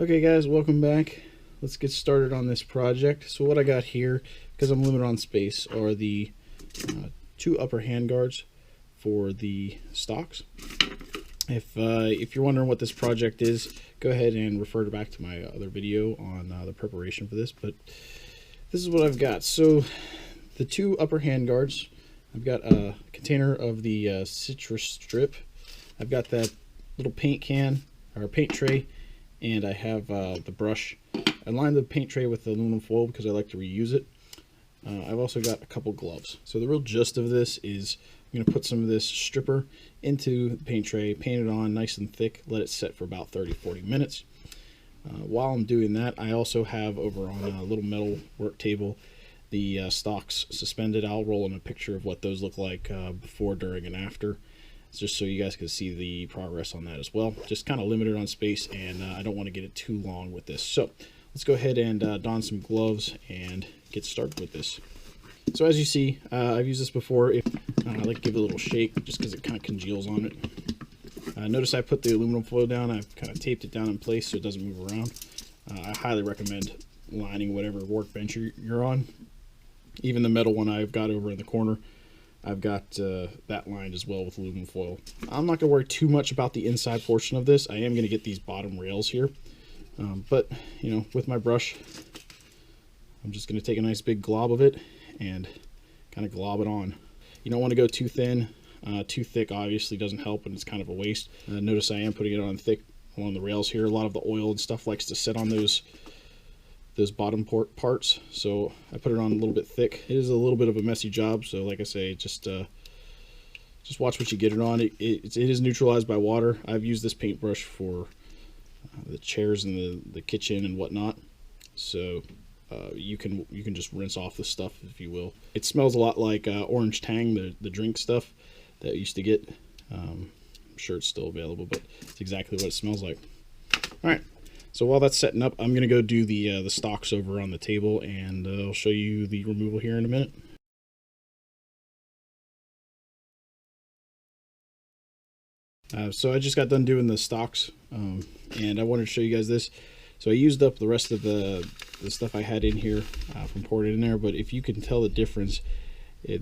Okay guys, welcome back. Let's get started on this project. So what I got here, because I'm limited on space, are the two upper handguards for the stocks. If you're wondering what this project is, go ahead and refer back to my other video on the preparation for this, but this is what I've got. So the two upper handguards, I've got a container of the citrus strip. I've got that little paint can, or paint tray, and I have the brush. I lined the paint tray with the aluminum foil because I like to reuse it. I've also got a couple gloves. So the real gist of this is I'm going to put some of this stripper into the paint tray, paint it on nice and thick, let it set for about 30-40 minutes. While I'm doing that, I also have over on a little metal work table the stocks suspended. I'll roll in a picture of what those look like before, during, and after, just so you guys can see the progress on that as well. Just kind of limited on space, and I don't want to get it too long with this. So let's go ahead and don some gloves and get started with this. So as you see, I've used this before. I like to give it a little shake just because it kind of congeals on it. Notice I put the aluminum foil down. I've kind of taped it down in place so it doesn't move around. I highly recommend lining whatever workbench you're on. Even the metal one I've got over in the corner, I've got that lined as well with aluminum foil. I'm not going to worry too much about the inside portion of this. I am going to get these bottom rails here. But, you know, with my brush, I'm just going to take a nice big glob of it and kind of glob it on. You don't want to go too thin. Too thick obviously doesn't help, and it's kind of a waste. Notice I am putting it on thick along the rails here. A lot of the oil and stuff likes to sit on those bottom parts, so I put it on a little bit thick. It is a little bit of a messy job, so like I say, just watch what you get it on. It is neutralized by water. I've used this paintbrush for the chairs in the kitchen and whatnot, so you can just rinse off the stuff, if you will. It smells a lot like Orange Tang, the drink stuff that I used to get. I'm sure it's still available, but it's exactly what it smells like. All right. So while that's setting up, I'm going to go do the stocks over on the table, and I'll show you the removal here in a minute. So I just got done doing the stocks, and I wanted to show you guys this. So I used up the rest of the stuff I had in here from pouring it in there, but if you can tell the difference,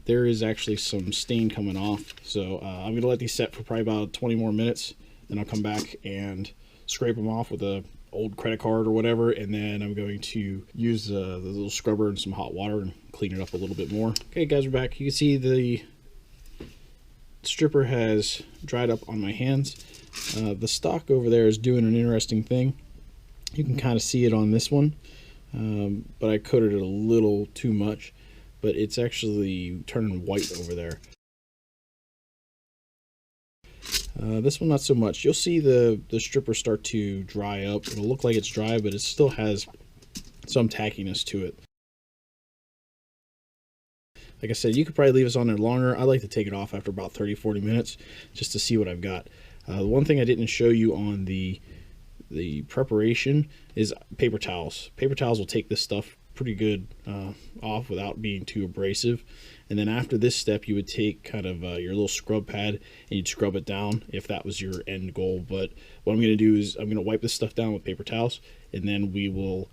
there is actually some stain coming off. So I'm going to let these set for probably about 20 more minutes, then I'll come back and scrape them off with a old credit card or whatever, and then I'm going to use the little scrubber and some hot water and clean it up a little bit more. Okay guys, we're back. You can see the stripper has dried up on my hands. The stock over there is doing an interesting thing. You can kind of see it on this one, but I coated it a little too much, but it's actually turning white over there. This one not so much. You'll see the stripper start to dry up. It'll look like it's dry, but it still has some tackiness to it. Like I said, you could probably leave this on there longer. I like to take it off after about 30-40 minutes just to see what I've got. The one thing I didn't show you on the preparation is paper towels. Paper towels will take this stuff pretty good off without being too abrasive. And then after this step, you would take kind of your little scrub pad and you'd scrub it down if that was your end goal. But what I'm going to do is I'm going to wipe this stuff down with paper towels, and then we will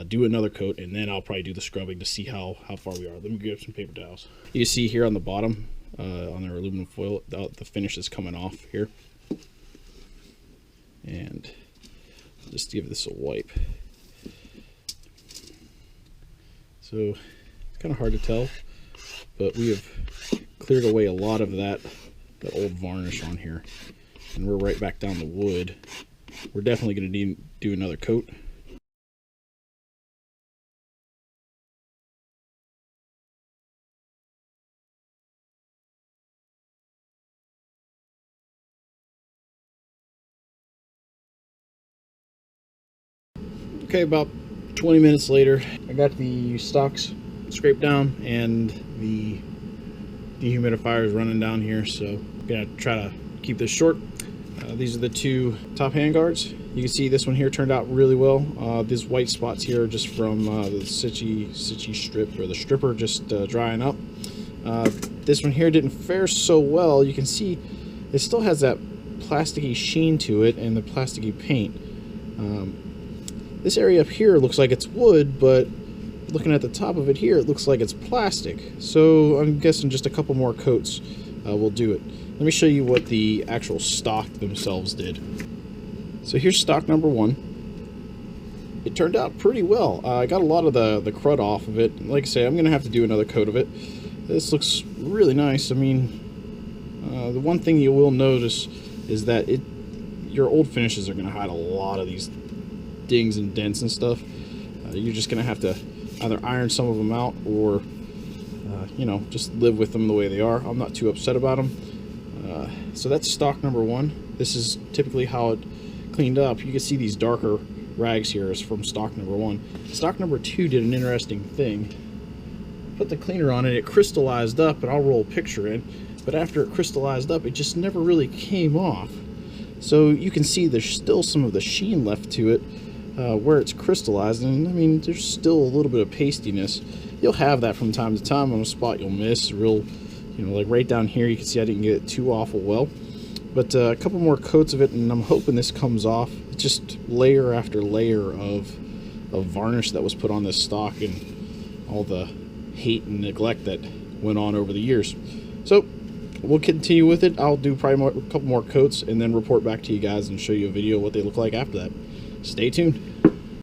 do another coat, and then I'll probably do the scrubbing to see how far we are. Let me grab some paper towels. You can see here on the bottom on their aluminum foil, the finish is coming off here. And I'll just give this a wipe. So it's kind of hard to tell, but we have cleared away a lot of that old varnish on here, and we're right back down the wood. We're definitely going to need to do another coat. Okay, about 20 minutes later, I got the stocks scraped down and the dehumidifier is running down here, so I'm gonna try to keep this short. These are the two top handguards. You can see this one here turned out really well. These white spots here are just from the stitchy strip, or the stripper just drying up. This one here didn't fare so well. You can see it still has that plasticky sheen to it and the plasticky paint. This area up here looks like it's wood, but looking at the top of it here, it looks like it's plastic. So I'm guessing just a couple more coats will do it. Let me show you what the actual stock themselves did. So here's stock number 1. It turned out pretty well. I got a lot of the crud off of it. Like I say, I'm going to have to do another coat of it. This looks really nice. I mean, the one thing you will notice is that your old finishes are going to hide a lot of these dings and dents and stuff. You're just going to have to either iron some of them out or, you know, just live with them the way they are. I'm not too upset about them. So that's stock number 1. This is typically how it cleaned up. You can see these darker rags here is from stock number 1. Stock number 2 did an interesting thing. Put the cleaner on it, it crystallized up, and I'll roll a picture in. But after it crystallized up, it just never really came off. So you can see there's still some of the sheen left to it where it's crystallized, and I mean there's still a little bit of pastiness. You'll have that from time to time on a spot you'll miss. Real, you know, like right down here, you can see I didn't get it too awful well. But a couple more coats of it, and I'm hoping this comes off. It's just layer after layer of varnish that was put on this stock, and all the hate and neglect that went on over the years. So we'll continue with it. I'll do probably a couple more coats and then report back to you guys and show you a video of what they look like after that. Stay tuned.